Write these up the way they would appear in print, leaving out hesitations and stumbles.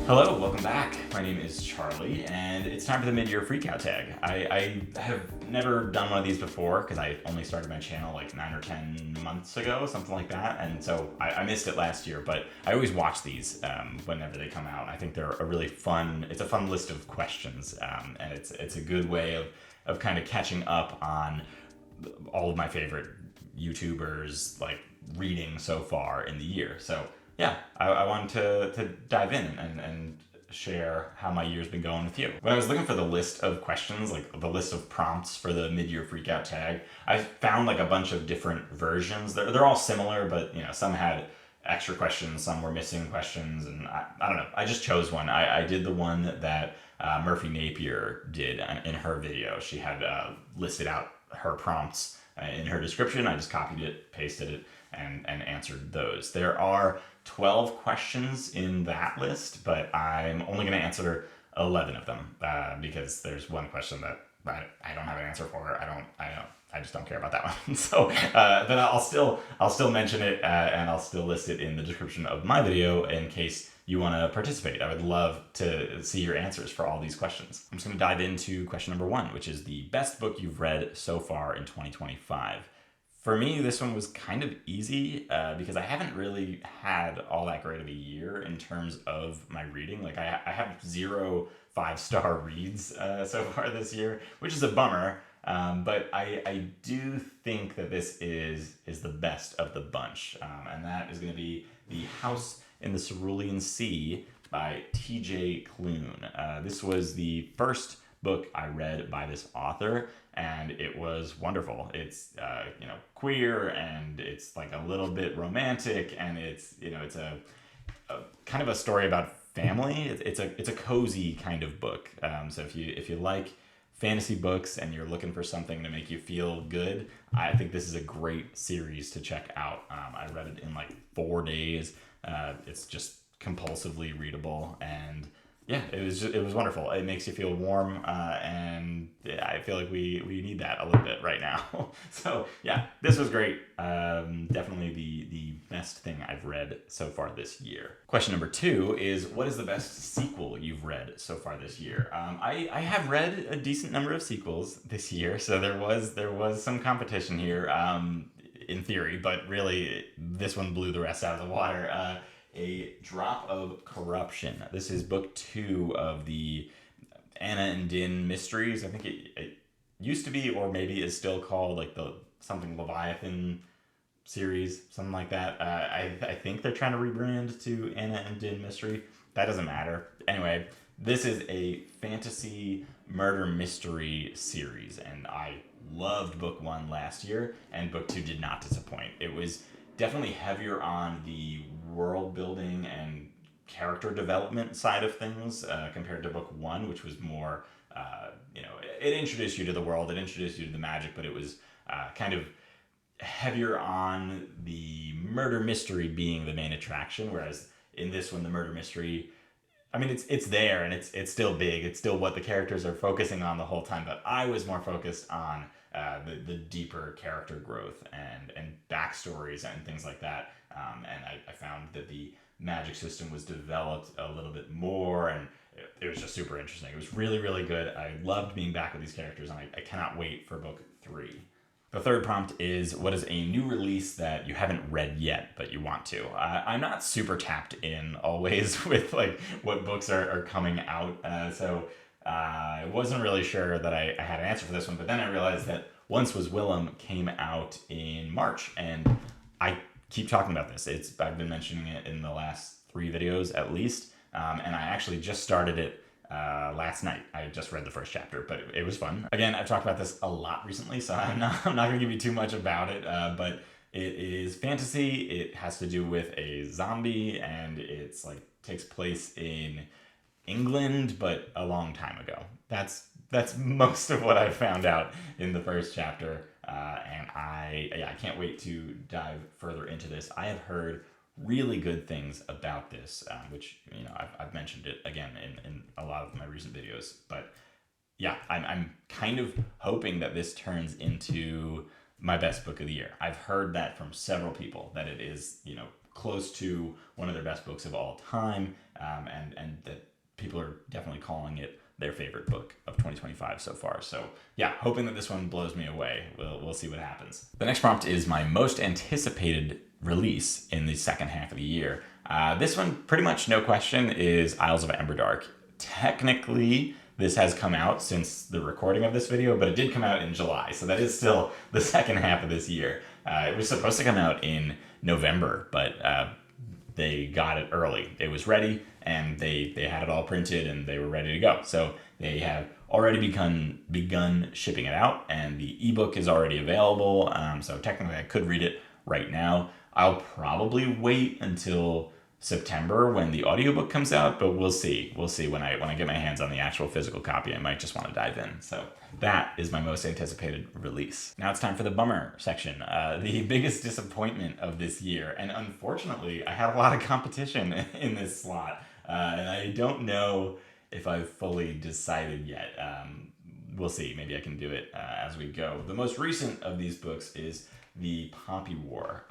Hello, welcome back. My name is Charlie, and it's time for the mid-year Freakout Tag. I have never done one of these before because I only started my channel like 9 or 10 months ago, something like that, and so I missed it last year, but I always watch these whenever they come out. I think they're it's a fun list of questions, and it's a good way of kind of catching up on all of my favorite YouTubers, like, reading so far in the year. So yeah, I wanted to dive in and share how my year's been going with you. When I was looking for the list of questions, like the list of prompts for the mid-year Freakout Tag, I found like a bunch of different versions. They're all similar, but some had extra questions, some were missing questions, and I don't know. I just chose one. I did the one that Merphy Napier did in her video. She had listed out her prompts in her description. I just copied it, pasted it, and answered those. There are 12 questions in that list, but I'm only going to answer 11 of them because there's one question that I don't have an answer for. I just don't care about that one. So, but I'll still mention it and I'll still list it in the description of my video in case you want to participate. I would love to see your answers for all these questions. I'm just going to dive into question number 1, which is the best book you've read so far in 2025. For me, this one was kind of easy because I haven't really had all that great of a year in terms of my reading. Like I have 0 5-star reads so far this year, which is a bummer. But I do think that this is the best of the bunch, and that is going to be The House in the Cerulean Sea by T.J. Klune. This was the first book I read by this author, and it was wonderful. It's queer, and it's like a little bit romantic, and it's a kind of a story about family. It's a cozy kind of book. So if you like fantasy books and you're looking for something to make you feel good, I think this is a great series to check out. I read it in like 4 days. It's just compulsively readable, and yeah, it was wonderful. It makes you feel warm, and I feel like we need that a little bit right now. So yeah, this was great. Definitely the best thing I've read so far this year. Question number 2 is, what is the best sequel you've read so far this year? I have read a decent number of sequels this year, so there was some competition here, in theory, but really this one blew the rest out of the water. A Drop of Corruption. This is book 2 of the Anna and Din mysteries. I think it used to be, or maybe is still called, like the something Leviathan series, something like that. I think they're trying to rebrand to Anna and Din mystery. That doesn't matter. Anyway, this is a fantasy murder mystery series, and I loved book 1 last year, and book 2 did not disappoint. It was definitely heavier on the world building and character development side of things compared to book 1, which was more, it introduced you to the world, it introduced you to the magic, but it was kind of heavier on the murder mystery being the main attraction, whereas in this one, the murder mystery, I mean, it's there, and it's still big. It's still what the characters are focusing on the whole time, but I was more focused on the deeper character growth and backstories and things like that. And I found that the magic system was developed a little bit more, and it was just super interesting. It was really, really good. I loved being back with these characters, and I cannot wait for book 3. The third prompt is, what is a new release that you haven't read yet, but you want to? I'm not super tapped in always with like what books are coming out. So I wasn't really sure that I had an answer for this one, but then I realized that Once Was Willem came out in March, and I keep talking about this. I've been mentioning it in the last 3 videos at least, and I actually just started it last night. I just read the first chapter, but it was fun. Again, I've talked about this a lot recently, so I'm not going to give you too much about it, but it is fantasy. It has to do with a zombie, and it's like takes place in England, but a long time ago. That's most of what I found out in the first chapter, and I can't wait to dive further into this. I have heard really good things about this, which I've mentioned it again in a lot of my recent videos. But yeah, I'm kind of hoping that this turns into my best book of the year. I've heard that from several people, that it is close to one of their best books of all time, and that people are definitely calling it their favorite book of 2025 so far. So yeah, hoping that this one blows me away. We'll see what happens. The next prompt is my most anticipated release in the second half of the year. This one, pretty much no question, is Isles of Emberdark. Technically, this has come out since the recording of this video, but it did come out in July, so that is still the second half of this year. It was supposed to come out in November, but they got it early. It was ready, and they had it all printed, and they were ready to go. So they have already begun shipping it out, and the ebook is already available. So technically, I could read it right now. I'll probably wait until September when the audiobook comes out, but we'll see. We'll see when I get my hands on the actual physical copy. I might just want to dive in. So that is my most anticipated release. Now it's time for the bummer section, the biggest disappointment of this year. And unfortunately, I had a lot of competition in this slot, and I don't know if I've fully decided yet. We'll see. Maybe I can do it as we go. The most recent of these books is The Poppy War.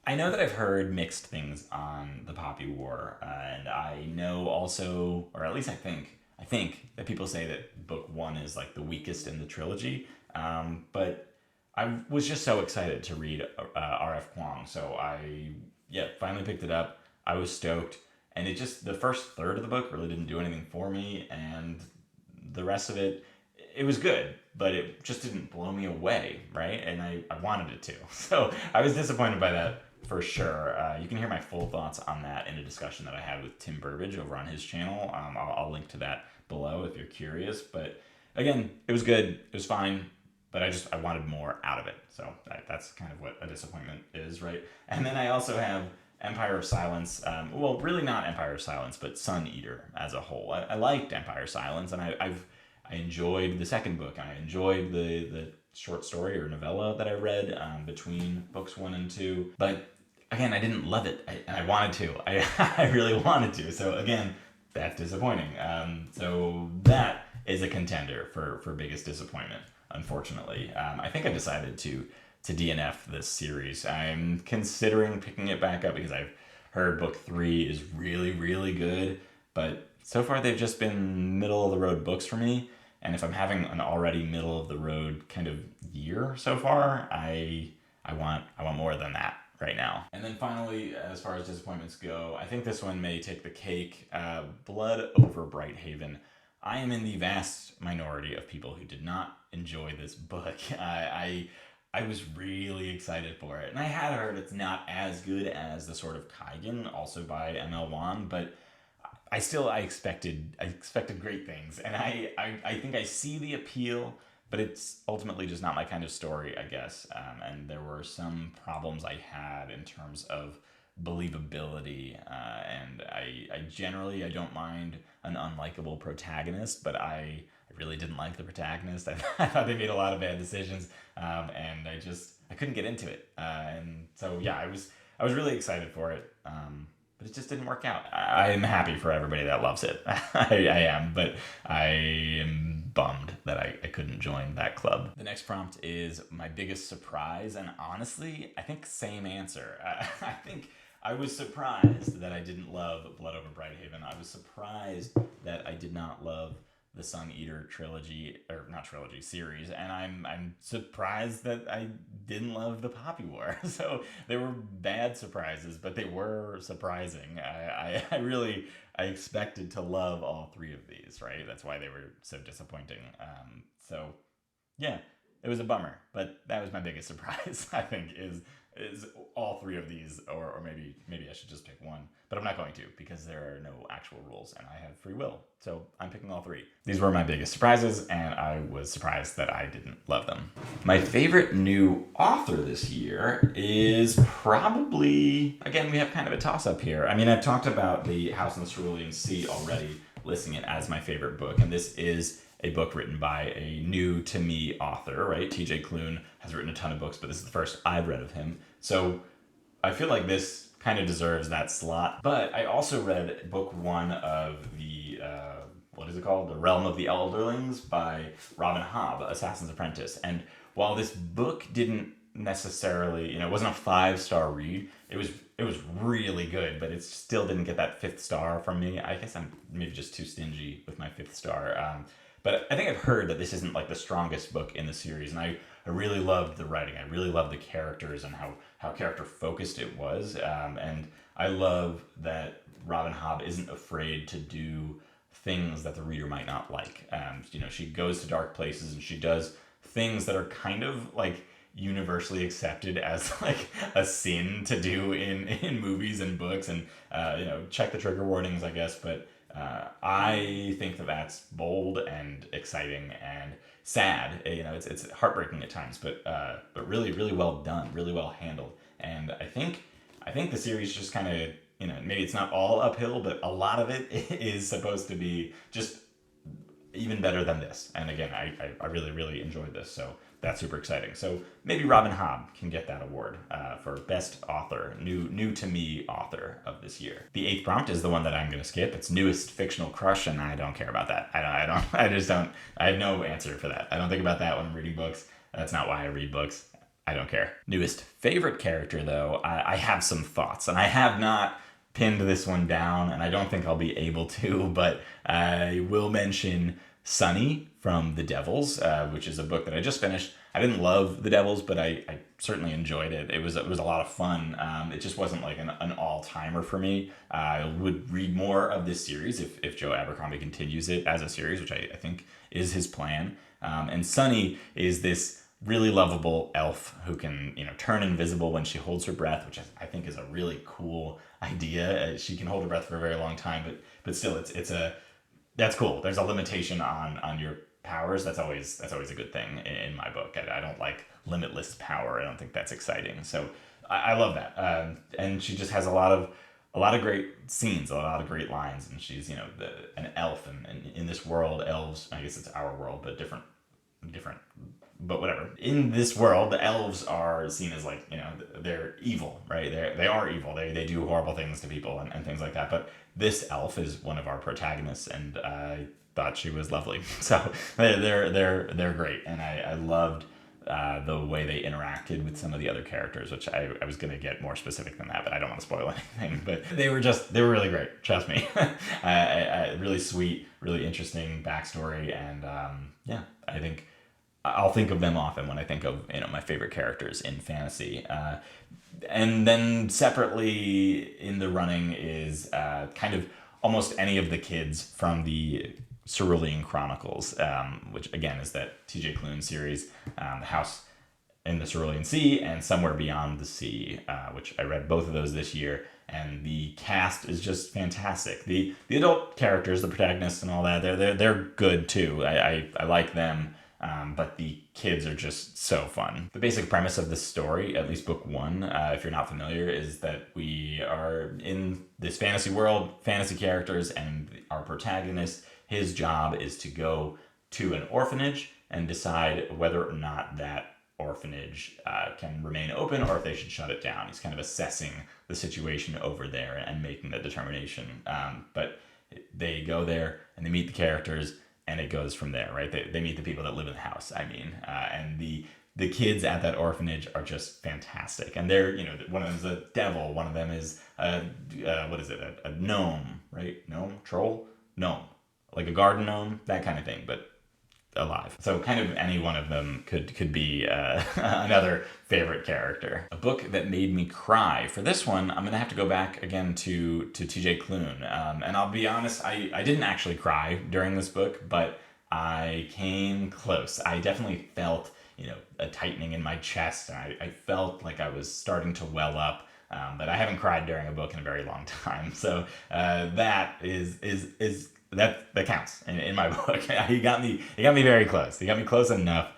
I know that I've heard mixed things on the Poppy War, and I know also, or at least I think that people say that book one is like the weakest in the trilogy, but I was just so excited to read R.F. Kuang, so I finally picked it up. I was stoked, and it just, the first third of the book really didn't do anything for me, and the rest of it, it was good, but it just didn't blow me away, right? And I wanted it to. So I was disappointed by that for sure. You can hear my full thoughts on that in a discussion that I had with Tim Burbage over on his channel. I'll link to that below if you're curious. But again, it was good. It was fine. But I wanted more out of it. So that's kind of what a disappointment is, right? And then I also have Empire of Silence. Well, really not Empire of Silence, but Sun Eater as a whole. I liked Empire of Silence, and I enjoyed the second book. I enjoyed the short story or novella that I read between books 1 and 2. But again, I didn't love it. I wanted to. I really wanted to. So again, that's disappointing. So that is a contender for biggest disappointment, unfortunately. I think I decided to DNF this series. I'm considering picking it back up because I've heard book 3 is really, really good. But so far they've just been middle of the road books for me. And if I'm having an already middle of the road kind of year so far, I want more than that right now. And then finally, as far as disappointments go, I think this one may take the cake. Blood over Brighthaven. I am in the vast minority of people who did not enjoy this book. I was really excited for it. And I had heard it's not as good as The Sword of Kaigen, also by M.L. Wan, but I expected great things, and I think I see the appeal, but it's ultimately just not my kind of story, I guess. And there were some problems I had in terms of believability, and I generally don't mind an unlikable protagonist, but I really didn't like the protagonist. I thought they made a lot of bad decisions, and I couldn't get into it. And so yeah, I was really excited for it. But it just didn't work out. I am happy for everybody that loves it. I am, but I am bummed that I couldn't join that club. The next prompt is my biggest surprise, and honestly, I think same answer. I think I was surprised that I didn't love Blood Over Brighthaven. I was surprised that I did not love the Sun Eater trilogy, or not trilogy, series, and I'm surprised that I didn't love the Poppy War. So they were bad surprises, but they were surprising. I expected to love all 3 of these, right? That's why they were so disappointing. So yeah, it was a bummer, but that was my biggest surprise, I think, is all 3 of these, or maybe I should just pick one, but I'm not going to, because there are no actual rules and I have free will, so I'm picking all 3. These were my biggest surprises, and I was surprised that I didn't love them. My favorite new author this year is probably, again, we have kind of a toss-up here. I mean, I've talked about The House in the Cerulean Sea already, listing it as my favorite book, and this is a book written by a new to me author, right? TJ Klune has written a ton of books, but this is the first I've read of him. So I feel like this kind of deserves that slot. But I also read book 1 of the, what is it called? The Realm of the Elderlings by Robin Hobb, Assassin's Apprentice. And while this book didn't necessarily, it wasn't a 5-star read, it was it was really good, but it still didn't get that 5th star from me. I guess I'm maybe just too stingy with my 5th star. But I think I've heard that this isn't like the strongest book in the series, and I really loved the writing. I really loved the characters and how character focused it was. And I love that Robin Hobb isn't afraid to do things that the reader might not like. She goes to dark places and she does things that are kind of like universally accepted as like a sin to do in movies and books, and check the trigger warnings, I guess. But I think that that's bold and exciting and sad. It's heartbreaking at times, but really really well done, really well handled. And I think the series just kind of, maybe it's not all uphill, but a lot of it is supposed to be just even better than this. And again, I really, really enjoyed this, so that's super exciting. So maybe Robin Hobb can get that award for best author, new to me author of this year. The 8th prompt is the one that I'm going to skip. It's newest fictional crush, and I don't care about that. I have no answer for that. I don't think about that when I'm reading books. That's not why I read books. I don't care. Newest favorite character, though, I have some thoughts, and I have not pinned this one down, and I don't think I'll be able to, but I will mention Sunny from The Devils, which is a book that I just finished. I didn't love The Devils, but I certainly enjoyed it. It was a lot of fun. It just wasn't like an all-timer for me. I would read more of this series if Joe Abercrombie continues it as a series, which I think is his plan. And Sunny is this really lovable elf who can, turn invisible when she holds her breath, which I think is a really cool idea. She can hold her breath for a very long time, but still, that's cool. There's a limitation on your powers. That's always a good thing in my book. I don't like limitless power. I don't think that's exciting. So I love that. And she just has a lot of great scenes, a lot of great lines, and she's an elf, and in this world, elves, I guess it's our world, but different. But whatever. In this world, the elves are seen as like, they're evil, right? They are evil. They do horrible things to people and things like that. But this elf is one of our protagonists, and I thought she was lovely. So they're great, and I loved the way they interacted with some of the other characters, which I was going to get more specific than that, but I don't want to spoil anything. But they were really great. Trust me. Really sweet, really interesting backstory, and I think I'll think of them often when I think of my favorite characters in fantasy. And then separately in the running is kind of almost any of the kids from the Cerulean Chronicles, which again is that T.J. Klune series, The House in the Cerulean Sea and Somewhere Beyond the Sea, which I read both of those this year. And the cast is just fantastic. The adult characters, the protagonists and all that, they're good too. I like them. But the kids are just so fun. The basic premise of the story, at least book 1, if you're not familiar, is that we are in this fantasy world, fantasy characters, and our protagonist, his job is to go to an orphanage and decide whether or not that orphanage can remain open or if they should shut it down. He's kind of assessing the situation over there and making the determination. But they go there and they meet the characters, and it goes from there, right? They meet the people that live in the house, and the kids at that orphanage are just fantastic. And they're, one of them is a devil, one of them is a gnome, right? Gnome? Troll? Gnome. Like a garden gnome, that kind of thing, but alive. So kind of any one of them could be another favorite character. A book that made me cry. For this one, I'm gonna have to go back again to T.J. Klune. And I'll be honest, I didn't actually cry during this book, but I came close. I definitely felt, a tightening in my chest. I felt like I was starting to well up. But I haven't cried during a book in a very long time. So that that counts in my book. He got me very close. He got me close enough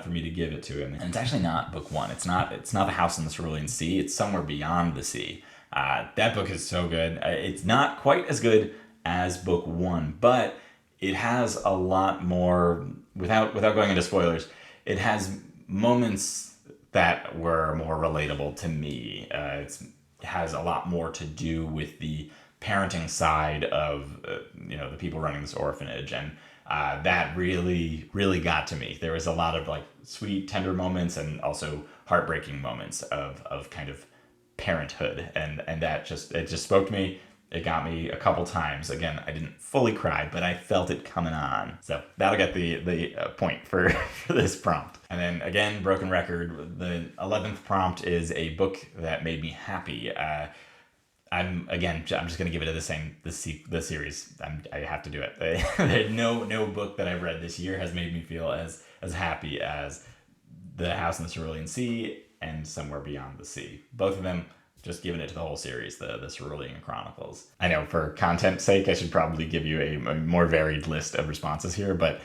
for me to give it to him. And it's actually not book 1. It's not The House in the Cerulean Sea. It's Somewhere Beyond the Sea. That book is so good. It's not quite as good as book 1, but it has a lot more. Without going into spoilers, it has moments that were more relatable to me. It has a lot more to do with the parenting side of the people running this orphanage, and that really got to me. There was a lot of like sweet, tender moments and also heartbreaking moments of kind of parenthood, and it just spoke to me. It got me a couple times. Again, I didn't fully cry, but I felt it coming on. So that'll get the point for, for this prompt. And then again, broken record, the 11th prompt is a book that made me happy. I'm just gonna give it to the series. I have to do it. No book that I've read this year has made me feel as happy as The House in the Cerulean Sea and Somewhere Beyond the Sea. Both of them, just giving it to the whole series, the Cerulean Chronicles. I know for content's sake, I should probably give you a more varied list of responses here, but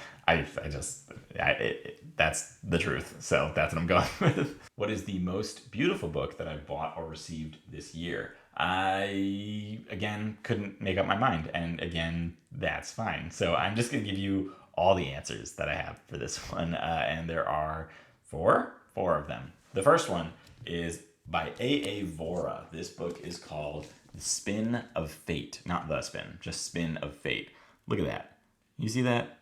that's the truth. So that's what I'm going with. What is the most beautiful book that I've bought or received this year? I, again, couldn't make up my mind. And again, that's fine. So I'm just going to give you all the answers that I have for this one. And there are four of them. The first one is by A.A. Vora. This book is called The Spin of Fate. Not The Spin, just Spin of Fate. Look at that. You see that?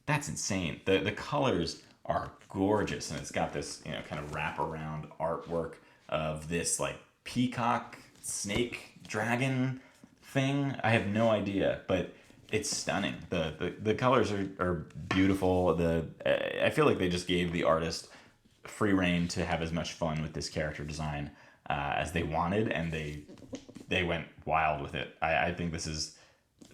That's insane. The colors are gorgeous, and it's got this, kind of wraparound artwork of this like peacock, snake, dragon thing. I have no idea, but it's stunning. The colors are beautiful. I feel like they just gave the artist free reign to have as much fun with this character design as they wanted, and they went wild with it. I think this is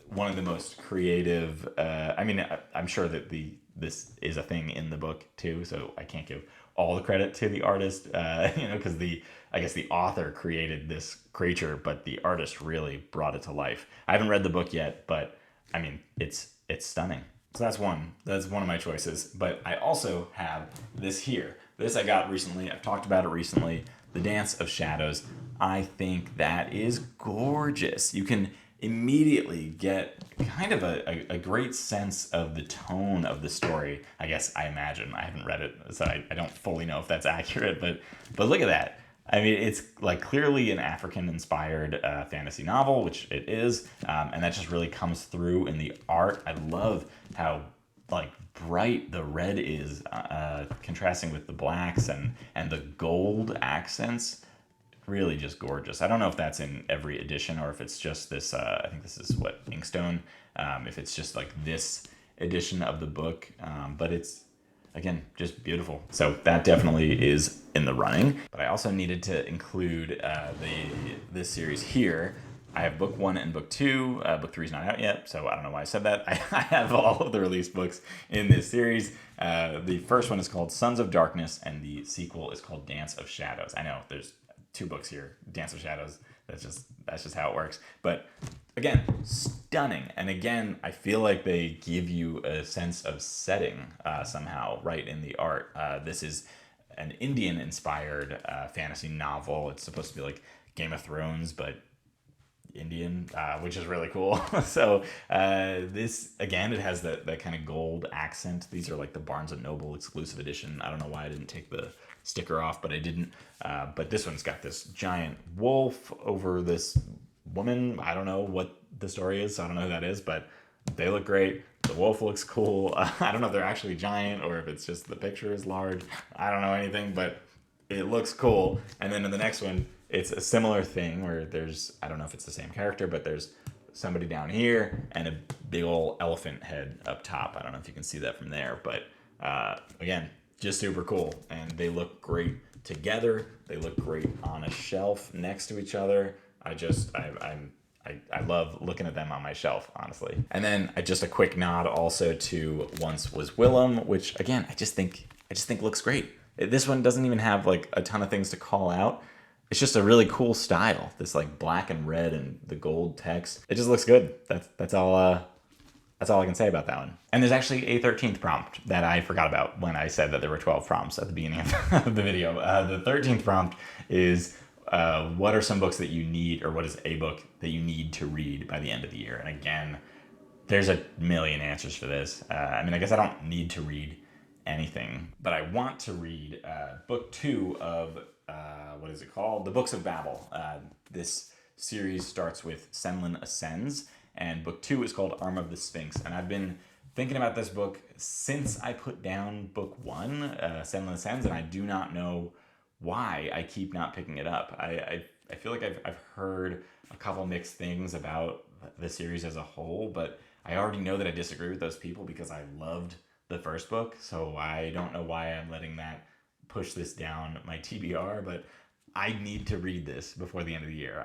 one of the most creative. I'm sure that this is a thing in the book too, so I can't give all the credit to the artist, because I guess the author created this creature, but the artist really brought it to life. I haven't read the book yet, but I mean, it's stunning. So that's one of my choices. But I also have this here. This I got recently. I've talked about it recently. The Dance of Shadows. I think that is gorgeous. You can immediately get kind of a great sense of the tone of the story. I guess, I imagine. I haven't read it, so I don't fully know if that's accurate, but look at that. I mean, it's like clearly an African-inspired fantasy novel, which it is, and that just really comes through in the art. I love how like bright the red is, contrasting with the blacks and the gold accents. Really just gorgeous. I don't know if that's in every edition or if it's just this, I think this is what, Inkstone, if it's just like this edition of the book, but it's, again, just beautiful. So that definitely is in the running. But I also needed to include this series here. I have book 1 and book 2. Book 3 is not out yet, so I don't know why I said that. I have all of the released books in this series. The first one is called Sons of Darkness, and the sequel is called Dance of Shadows. I know there's 2 books here, Dance of Shadows. That's just how it works. But again, stunning. And again, I feel like they give you a sense of setting somehow right in the art. This is an Indian-inspired fantasy novel. It's supposed to be like Game of Thrones, but Indian, which is really cool. So this, again, it has that kind of gold accent. These are like the Barnes & Noble exclusive edition. I don't know why I didn't take the sticker off, but I didn't. But this one's got this giant wolf over this woman. I don't know what the story is, so I don't know who that is, but they look great. The wolf looks cool. I don't know if they're actually giant or if it's just the picture is large. I don't know anything, but it looks cool. And then in the next one, it's a similar thing where there's, I don't know if it's the same character, but there's somebody down here and a big old elephant head up top. I don't know if you can see that from there, but again, just super cool. And they look great together. They look great on a shelf next to each other. I love looking at them on my shelf, honestly. And then just a quick nod also to Once Was Willem, which again, I just think looks great. This one doesn't even have like a ton of things to call out. It's just a really cool style. This like black and red and the gold text. It just looks good. That's all I can say about that one. And there's actually a 13th prompt that I forgot about when I said that there were 12 prompts at the beginning of the video. The 13th prompt is what are some books that you need, or what is a book that you need to read by the end of the year? And again, there's a million answers for this. I guess I don't need to read anything, but I want to read book 2 of what is it called? The Books of Babel. This series starts with Senlin Ascends, and book 2 is called Arm of the Sphinx. And I've been thinking about this book since I put down book 1, Senlin Ascends, and I do not know why I keep not picking it up. I I feel like I've heard a couple mixed things about the series as a whole, but I already know that I disagree with those people because I loved the first book, so I don't know why I'm letting that push this down my TBR, but I need to read this before the end of the year.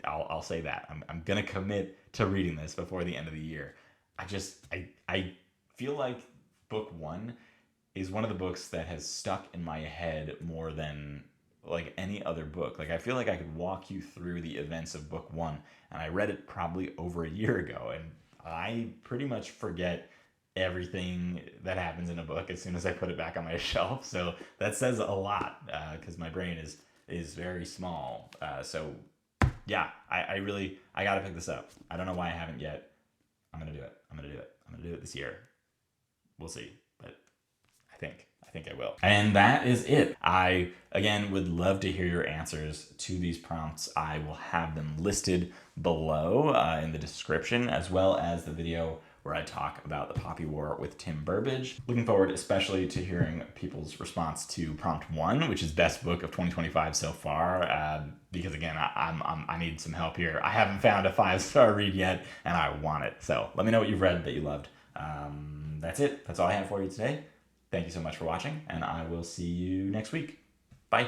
I'll say that. I'm gonna commit to reading this before the end of the year. I feel like book one is one of the books that has stuck in my head more than like any other book. Like I feel like I could walk you through the events of book one, and I read it probably over a year ago, and I pretty much forget everything that happens in a book as soon as I put it back on my shelf. So that says a lot because my brain is very small. So yeah, I gotta pick this up. I don't know why I haven't yet. I'm gonna do it. I'm gonna do it this year. We'll see, but I think I will. And that is it. I, again, would love to hear your answers to these prompts. I will have them listed below in the description, as well as the video where I talk about the Poppy War with Tim Burbage. Looking forward especially to hearing people's response to prompt 1, which is best book of 2025 so far, because again, I need some help here. I haven't found a 5-star read yet, and I want it. So let me know what you've read that you loved. That's it. That's all I have for you today. Thank you so much for watching, and I will see you next week. Bye.